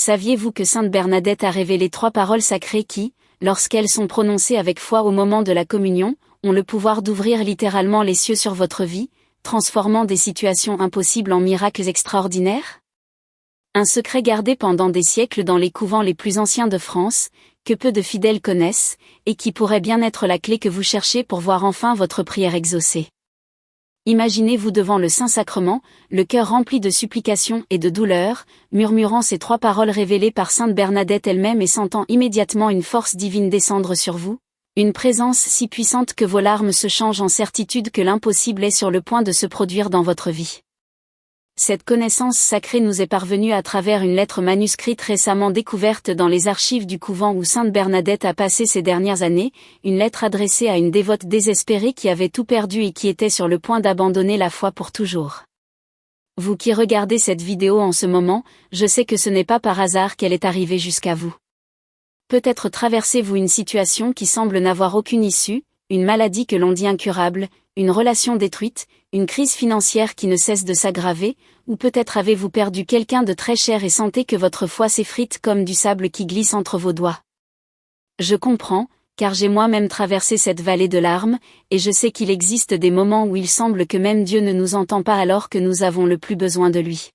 Saviez-vous que Sainte Bernadette a révélé 3 paroles sacrées qui, lorsqu'elles sont prononcées avec foi au moment de la communion, ont le pouvoir d'ouvrir littéralement les cieux sur votre vie, transformant des situations impossibles en miracles extraordinaires? Un secret gardé pendant des siècles dans les couvents les plus anciens de France, que peu de fidèles connaissent, et qui pourrait bien être la clé que vous cherchez pour voir enfin votre prière exaucée. Imaginez-vous devant le Saint-Sacrement, le cœur rempli de supplications et de douleurs, murmurant ces 3 paroles révélées par Sainte Bernadette elle-même et sentant immédiatement une force divine descendre sur vous, une présence si puissante que vos larmes se changent en certitude que l'impossible est sur le point de se produire dans votre vie. Cette connaissance sacrée nous est parvenue à travers une lettre manuscrite récemment découverte dans les archives du couvent où Sainte Bernadette a passé ses dernières années, une lettre adressée à une dévote désespérée qui avait tout perdu et qui était sur le point d'abandonner la foi pour toujours. Vous qui regardez cette vidéo en ce moment, je sais que ce n'est pas par hasard qu'elle est arrivée jusqu'à vous. Peut-être traversez-vous une situation qui semble n'avoir aucune issue, une maladie que l'on dit incurable, une relation détruite, une crise financière qui ne cesse de s'aggraver, ou peut-être avez-vous perdu quelqu'un de très cher et sentez que votre foi s'effrite comme du sable qui glisse entre vos doigts. Je comprends, car j'ai moi-même traversé cette vallée de larmes, et je sais qu'il existe des moments où il semble que même Dieu ne nous entend pas alors que nous avons le plus besoin de lui.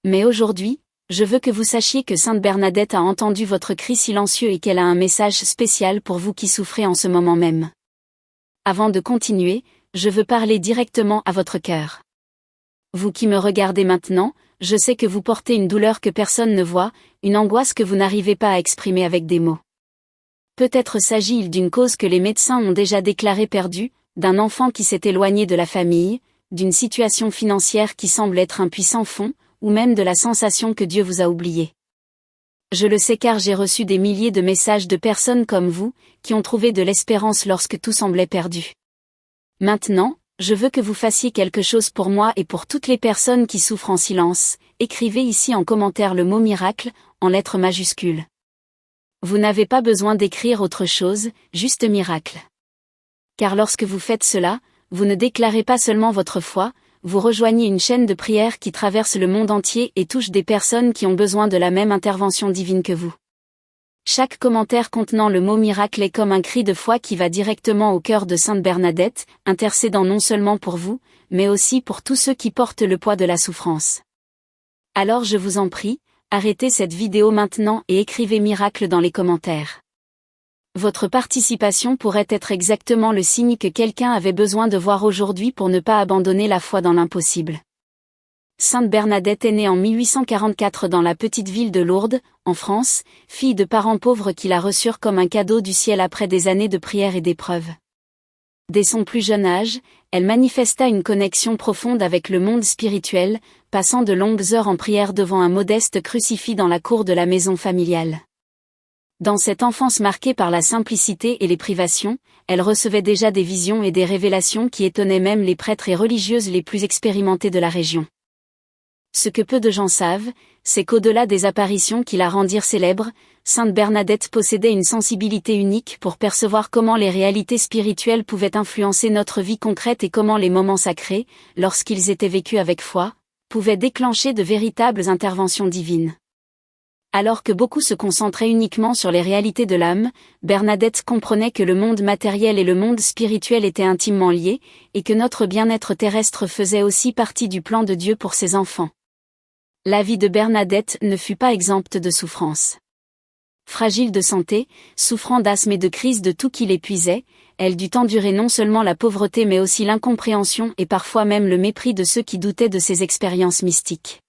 Mais aujourd'hui, je veux que vous sachiez que Sainte Bernadette a entendu votre cri silencieux et qu'elle a un message spécial pour vous qui souffrez en ce moment même. Avant de continuer, je veux parler directement à votre cœur. Vous qui me regardez maintenant, je sais que vous portez une douleur que personne ne voit, une angoisse que vous n'arrivez pas à exprimer avec des mots. Peut-être s'agit-il d'une cause que les médecins ont déjà déclarée perdue, d'un enfant qui s'est éloigné de la famille, d'une situation financière qui semble être un puissant fond, ou même de la sensation que Dieu vous a oublié. Je le sais car j'ai reçu des milliers de messages de personnes comme vous, qui ont trouvé de l'espérance lorsque tout semblait perdu. Maintenant, je veux que vous fassiez quelque chose pour moi et pour toutes les personnes qui souffrent en silence. Écrivez ici en commentaire le mot miracle, en lettres majuscules. Vous n'avez pas besoin d'écrire autre chose, juste miracle. Car lorsque vous faites cela, vous ne déclarez pas seulement votre foi, vous rejoignez une chaîne de prières qui traverse le monde entier et touche des personnes qui ont besoin de la même intervention divine que vous. Chaque commentaire contenant le mot miracle est comme un cri de foi qui va directement au cœur de Sainte Bernadette, intercédant non seulement pour vous, mais aussi pour tous ceux qui portent le poids de la souffrance. Alors je vous en prie, arrêtez cette vidéo maintenant et écrivez miracle dans les commentaires. Votre participation pourrait être exactement le signe que quelqu'un avait besoin de voir aujourd'hui pour ne pas abandonner la foi dans l'impossible. Sainte Bernadette est née en 1844 dans la petite ville de Lourdes, en France, fille de parents pauvres qui la reçurent comme un cadeau du ciel après des années de prières et d'épreuves. Dès son plus jeune âge, elle manifesta une connexion profonde avec le monde spirituel, passant de longues heures en prière devant un modeste crucifix dans la cour de la maison familiale. Dans cette enfance marquée par la simplicité et les privations, elle recevait déjà des visions et des révélations qui étonnaient même les prêtres et religieuses les plus expérimentés de la région. Ce que peu de gens savent, c'est qu'au-delà des apparitions qui la rendirent célèbre, Sainte Bernadette possédait une sensibilité unique pour percevoir comment les réalités spirituelles pouvaient influencer notre vie concrète et comment les moments sacrés, lorsqu'ils étaient vécus avec foi, pouvaient déclencher de véritables interventions divines. Alors que beaucoup se concentraient uniquement sur les réalités de l'âme, Bernadette comprenait que le monde matériel et le monde spirituel étaient intimement liés, et que notre bien-être terrestre faisait aussi partie du plan de Dieu pour ses enfants. La vie de Bernadette ne fut pas exempte de souffrances. Fragile de santé, souffrant d'asthme et de crises de tout qui l'épuisait, elle dut endurer non seulement la pauvreté mais aussi l'incompréhension et parfois même le mépris de ceux qui doutaient de ses expériences mystiques.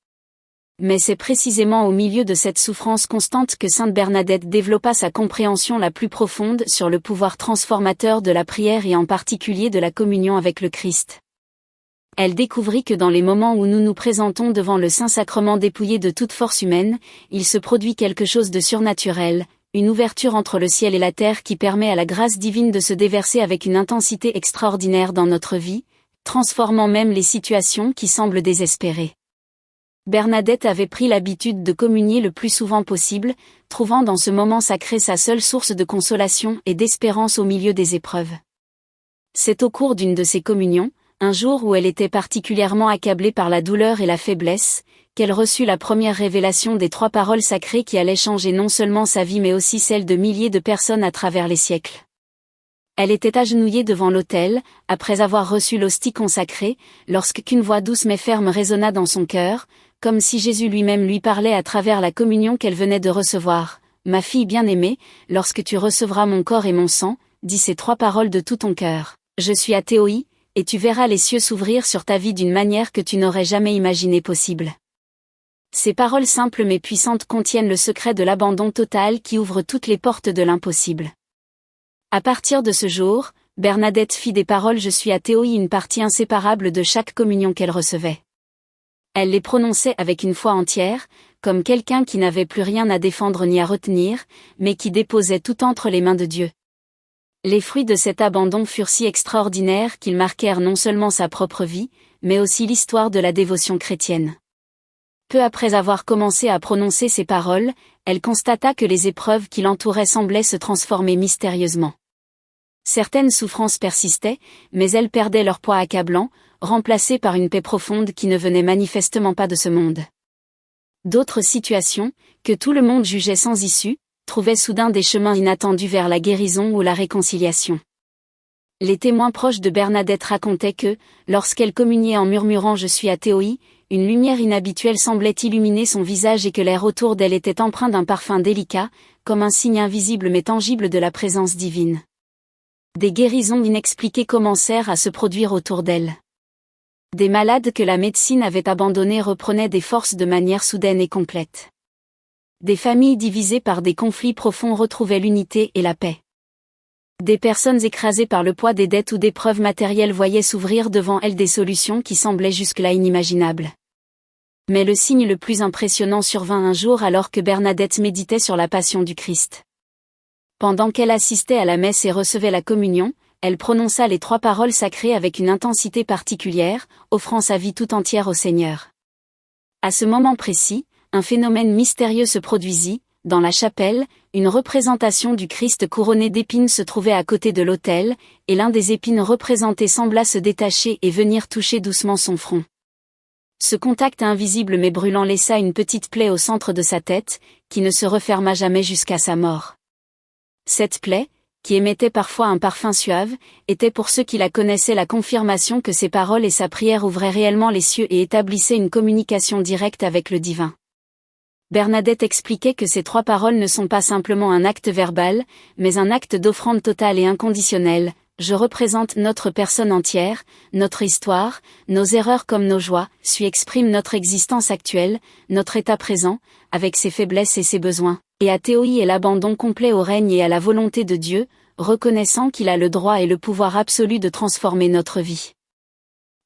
Mais c'est précisément au milieu de cette souffrance constante que Sainte Bernadette développa sa compréhension la plus profonde sur le pouvoir transformateur de la prière et en particulier de la communion avec le Christ. Elle découvrit que dans les moments où nous nous présentons devant le Saint-Sacrement dépouillé de toute force humaine, il se produit quelque chose de surnaturel, une ouverture entre le ciel et la terre qui permet à la grâce divine de se déverser avec une intensité extraordinaire dans notre vie, transformant même les situations qui semblent désespérées. Bernadette avait pris l'habitude de communier le plus souvent possible, trouvant dans ce moment sacré sa seule source de consolation et d'espérance au milieu des épreuves. C'est au cours d'une de ces communions, un jour où elle était particulièrement accablée par la douleur et la faiblesse, qu'elle reçut la première révélation des 3 paroles sacrées qui allaient changer non seulement sa vie mais aussi celle de milliers de personnes à travers les siècles. Elle était agenouillée devant l'autel, après avoir reçu l'hostie consacrée, lorsqu'une voix douce mais ferme résonna dans son cœur, comme si Jésus lui-même lui parlait à travers la communion qu'elle venait de recevoir. « Ma fille bien-aimée, lorsque tu recevras mon corps et mon sang, dis ces 3 paroles de tout ton cœur. Je suis athéoï, et tu verras les cieux s'ouvrir sur ta vie d'une manière que tu n'aurais jamais imaginé possible. » Ces paroles simples mais puissantes contiennent le secret de l'abandon total qui ouvre toutes les portes de l'impossible. À partir de ce jour, Bernadette fit des paroles « Je suis athéoï » une partie inséparable de chaque communion qu'elle recevait. Elle les prononçait avec une foi entière, comme quelqu'un qui n'avait plus rien à défendre ni à retenir, mais qui déposait tout entre les mains de Dieu. Les fruits de cet abandon furent si extraordinaires qu'ils marquèrent non seulement sa propre vie, mais aussi l'histoire de la dévotion chrétienne. Peu après avoir commencé à prononcer ces paroles, elle constata que les épreuves qui l'entouraient semblaient se transformer mystérieusement. Certaines souffrances persistaient, mais elles perdaient leur poids accablant, remplacées par une paix profonde qui ne venait manifestement pas de ce monde. D'autres situations, que tout le monde jugeait sans issue, trouvaient soudain des chemins inattendus vers la guérison ou la réconciliation. Les témoins proches de Bernadette racontaient que, lorsqu'elle communiait en murmurant « Je suis athéoï », une lumière inhabituelle semblait illuminer son visage et que l'air autour d'elle était empreint d'un parfum délicat, comme un signe invisible mais tangible de la présence divine. Des guérisons inexpliquées commencèrent à se produire autour d'elle. Des malades que la médecine avait abandonnés reprenaient des forces de manière soudaine et complète. Des familles divisées par des conflits profonds retrouvaient l'unité et la paix. Des personnes écrasées par le poids des dettes ou d'épreuves matérielles voyaient s'ouvrir devant elles des solutions qui semblaient jusque-là inimaginables. Mais le signe le plus impressionnant survint un jour alors que Bernadette méditait sur la passion du Christ. Pendant qu'elle assistait à la messe et recevait la communion, elle prononça les 3 paroles sacrées avec une intensité particulière, offrant sa vie tout entière au Seigneur. À ce moment précis, un phénomène mystérieux se produisit. Dans la chapelle, une représentation du Christ couronné d'épines se trouvait à côté de l'autel, et l'un des épines représentées sembla se détacher et venir toucher doucement son front. Ce contact invisible mais brûlant laissa une petite plaie au centre de sa tête, qui ne se referma jamais jusqu'à sa mort. Cette plaie, qui émettait parfois un parfum suave, était pour ceux qui la connaissaient la confirmation que ses paroles et sa prière ouvraient réellement les cieux et établissaient une communication directe avec le divin. Bernadette expliquait que ces 3 paroles ne sont pas simplement un acte verbal, mais un acte d'offrande totale et inconditionnelle. Je représente notre personne entière, notre histoire, nos erreurs comme nos joies, exprime notre existence actuelle, notre état présent, avec ses faiblesses et ses besoins, et athéoï est l'abandon complet au règne et à la volonté de Dieu, reconnaissant qu'il a le droit et le pouvoir absolu de transformer notre vie.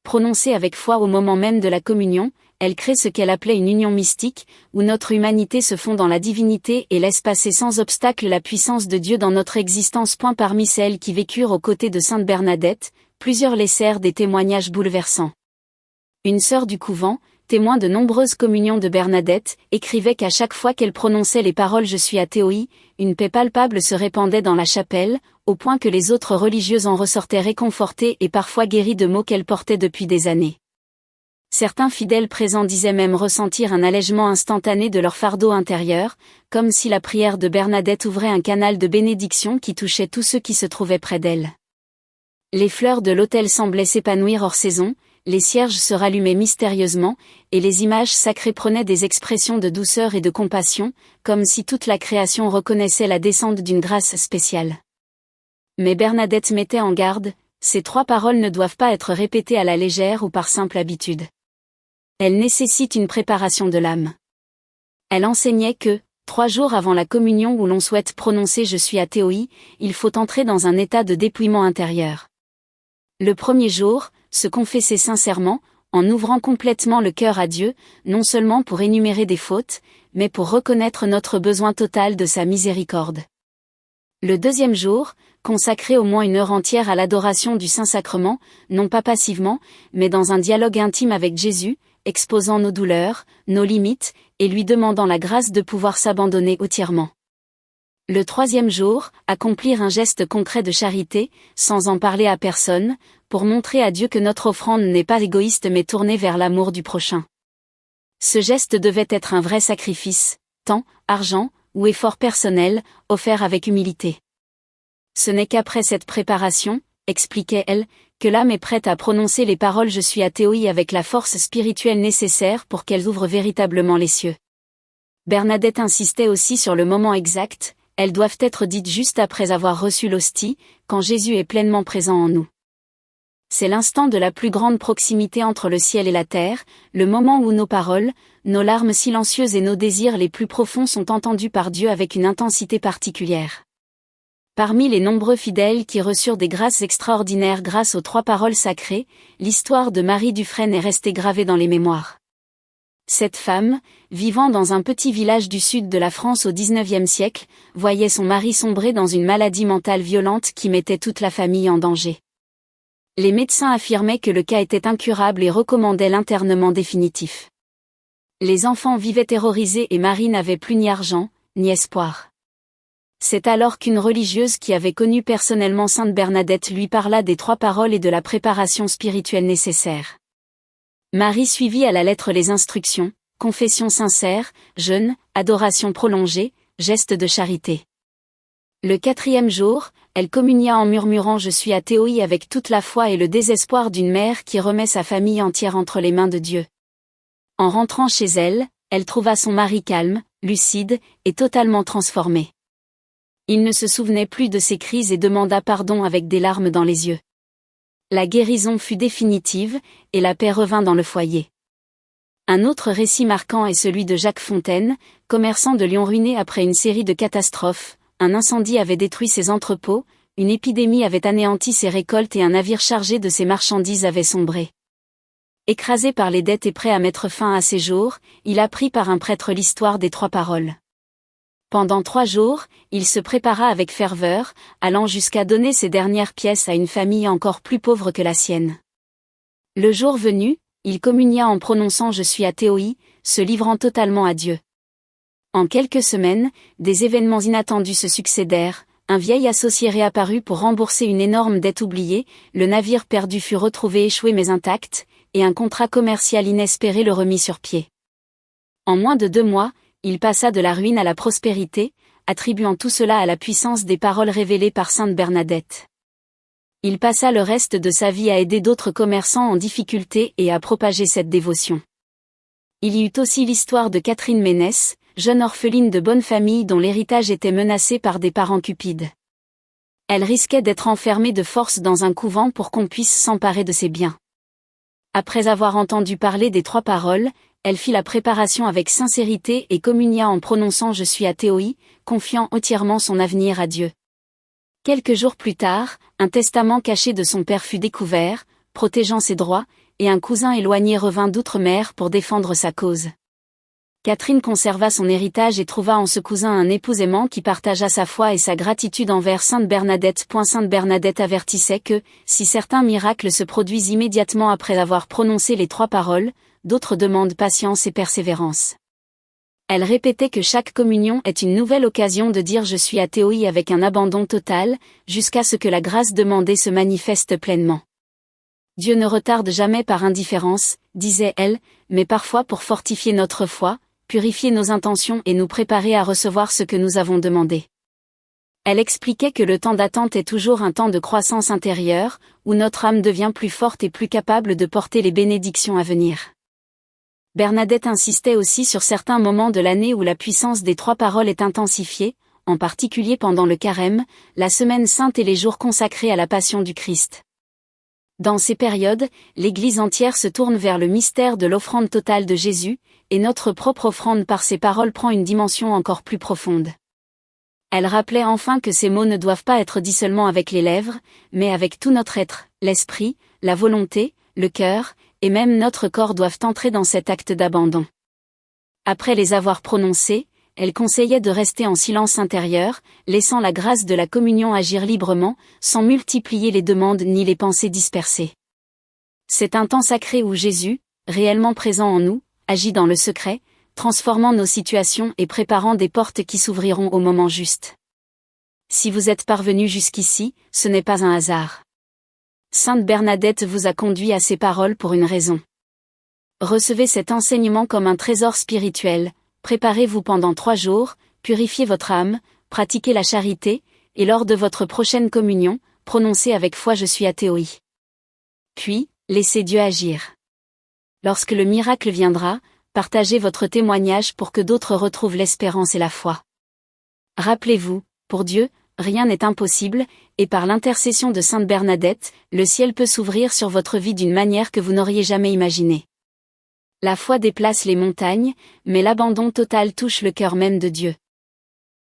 Prononcée avec foi au moment même de la communion, elle crée ce qu'elle appelait une union mystique, où notre humanité se fond dans la divinité et laisse passer sans obstacle la puissance de Dieu dans notre existence. Parmi celles qui vécurent aux côtés de Sainte Bernadette, plusieurs laissèrent des témoignages bouleversants. Une sœur du couvent, témoin de nombreuses communions de Bernadette, écrivait qu'à chaque fois qu'elle prononçait les paroles « Je suis athéoï », une paix palpable se répandait dans la chapelle, au point que les autres religieuses en ressortaient réconfortées et parfois guéries de maux qu'elles portaient depuis des années. Certains fidèles présents disaient même ressentir un allègement instantané de leur fardeau intérieur, comme si la prière de Bernadette ouvrait un canal de bénédiction qui touchait tous ceux qui se trouvaient près d'elle. Les fleurs de l'autel semblaient s'épanouir hors saison, les cierges se rallumaient mystérieusement, et les images sacrées prenaient des expressions de douceur et de compassion, comme si toute la création reconnaissait la descente d'une grâce spéciale. Mais Bernadette mettait en garde, ces 3 paroles ne doivent pas être répétées à la légère ou par simple habitude. Elles nécessitent une préparation de l'âme. Elle enseignait que, 3 jours avant la communion où l'on souhaite prononcer « Je suis athéoï », il faut entrer dans un état de dépouillement intérieur. Le premier jour, se confesser sincèrement, en ouvrant complètement le cœur à Dieu, non seulement pour énumérer des fautes, mais pour reconnaître notre besoin total de sa miséricorde. Le deuxième jour, consacrer au moins 1 heure entière à l'adoration du Saint-Sacrement, non pas passivement, mais dans un dialogue intime avec Jésus, exposant nos douleurs, nos limites, et lui demandant la grâce de pouvoir s'abandonner entièrement. Le troisième jour, accomplir un geste concret de charité, sans en parler à personne, pour montrer à Dieu que notre offrande n'est pas égoïste mais tournée vers l'amour du prochain. Ce geste devait être un vrai sacrifice, temps, argent, ou effort personnel, offert avec humilité. Ce n'est qu'après cette préparation, expliquait-elle, que l'âme est prête à prononcer les paroles Je suis athéoï avec la force spirituelle nécessaire pour qu'elles ouvrent véritablement les cieux. Bernadette insistait aussi sur le moment exact, elles doivent être dites juste après avoir reçu l'hostie, quand Jésus est pleinement présent en nous. C'est l'instant de la plus grande proximité entre le ciel et la terre, le moment où nos paroles, nos larmes silencieuses et nos désirs les plus profonds sont entendus par Dieu avec une intensité particulière. Parmi les nombreux fidèles qui reçurent des grâces extraordinaires grâce aux 3 paroles sacrées, l'histoire de Marie Dufresne est restée gravée dans les mémoires. Cette femme, vivant dans un petit village du sud de la France au XIXe siècle, voyait son mari sombrer dans une maladie mentale violente qui mettait toute la famille en danger. Les médecins affirmaient que le cas était incurable et recommandaient l'internement définitif. Les enfants vivaient terrorisés et Marie n'avait plus ni argent, ni espoir. C'est alors qu'une religieuse qui avait connu personnellement Sainte Bernadette lui parla des 3 paroles et de la préparation spirituelle nécessaire. Marie suivit à la lettre les instructions, confession sincère, jeûne, adoration prolongée, geste de charité. Le 4e jour, elle communia en murmurant Je suis athéoï avec toute la foi et le désespoir d'une mère qui remet sa famille entière entre les mains de Dieu. En rentrant chez elle, elle trouva son mari calme, lucide, et totalement transformé. Il ne se souvenait plus de ses crises et demanda pardon avec des larmes dans les yeux. La guérison fut définitive, et la paix revint dans le foyer. Un autre récit marquant est celui de Jacques Fontaine, commerçant de Lyon ruiné après une série de catastrophes. Un incendie avait détruit ses entrepôts, une épidémie avait anéanti ses récoltes et un navire chargé de ses marchandises avait sombré. Écrasé par les dettes et prêt à mettre fin à ses jours, il apprit par un prêtre l'histoire des 3 paroles. Pendant 3 jours, il se prépara avec ferveur, allant jusqu'à donner ses dernières pièces à une famille encore plus pauvre que la sienne. Le jour venu, il communia en prononçant Je suis athéoï, se livrant totalement à Dieu. En quelques semaines, des événements inattendus se succédèrent, un vieil associé réapparut pour rembourser une énorme dette oubliée, le navire perdu fut retrouvé échoué mais intact, et un contrat commercial inespéré le remit sur pied. En moins de 2 mois, il passa de la ruine à la prospérité, attribuant tout cela à la puissance des paroles révélées par Sainte Bernadette. Il passa le reste de sa vie à aider d'autres commerçants en difficulté et à propager cette dévotion. Il y eut aussi l'histoire de Catherine Ménès, jeune orpheline de bonne famille dont l'héritage était menacé par des parents cupides. Elle risquait d'être enfermée de force dans un couvent pour qu'on puisse s'emparer de ses biens. Après avoir entendu parler des 3 paroles, elle fit la préparation avec sincérité et communia en prononçant Je suis athéoï, confiant entièrement son avenir à Dieu. Quelques jours plus tard, un testament caché de son père fut découvert, protégeant ses droits, et un cousin éloigné revint d'outre-mer pour défendre sa cause. Catherine conserva son héritage et trouva en ce cousin un époux aimant qui partagea sa foi et sa gratitude envers Sainte Bernadette. Sainte Bernadette avertissait que, si certains miracles se produisent immédiatement après avoir prononcé les 3 paroles, d'autres demandent patience et persévérance. Elle répétait que chaque communion est une nouvelle occasion de dire Je suis athéoï avec un abandon total, jusqu'à ce que la grâce demandée se manifeste pleinement. Dieu ne retarde jamais par indifférence, disait-elle, mais parfois pour fortifier notre foi, purifier nos intentions et nous préparer à recevoir ce que nous avons demandé. Elle expliquait que le temps d'attente est toujours un temps de croissance intérieure, où notre âme devient plus forte et plus capable de porter les bénédictions à venir. Bernadette insistait aussi sur certains moments de l'année où la puissance des 3 paroles est intensifiée, en particulier pendant le carême, la semaine sainte et les jours consacrés à la passion du Christ. Dans ces périodes, l'Église entière se tourne vers le mystère de l'offrande totale de Jésus, et notre propre offrande par ces paroles prend une dimension encore plus profonde. Elle rappelait enfin que ces mots ne doivent pas être dits seulement avec les lèvres, mais avec tout notre être, l'esprit, la volonté, le cœur, et même notre corps doivent entrer dans cet acte d'abandon. Après les avoir prononcés, elle conseillait de rester en silence intérieur, laissant la grâce de la communion agir librement, sans multiplier les demandes ni les pensées dispersées. C'est un temps sacré où Jésus, réellement présent en nous, agit dans le secret, transformant nos situations et préparant des portes qui s'ouvriront au moment juste. Si vous êtes parvenu jusqu'ici, ce n'est pas un hasard. Sainte Bernadette vous a conduit à ces paroles pour une raison. Recevez cet enseignement comme un trésor spirituel, préparez-vous pendant 3 jours, purifiez votre âme, pratiquez la charité, et lors de votre prochaine communion, prononcez avec foi je suis athée. Puis, laissez Dieu agir. Lorsque le miracle viendra, partagez votre témoignage pour que d'autres retrouvent l'espérance et la foi. Rappelez-vous, pour Dieu, rien n'est impossible, et par l'intercession de Sainte Bernadette, le ciel peut s'ouvrir sur votre vie d'une manière que vous n'auriez jamais imaginée. La foi déplace les montagnes, mais l'abandon total touche le cœur même de Dieu.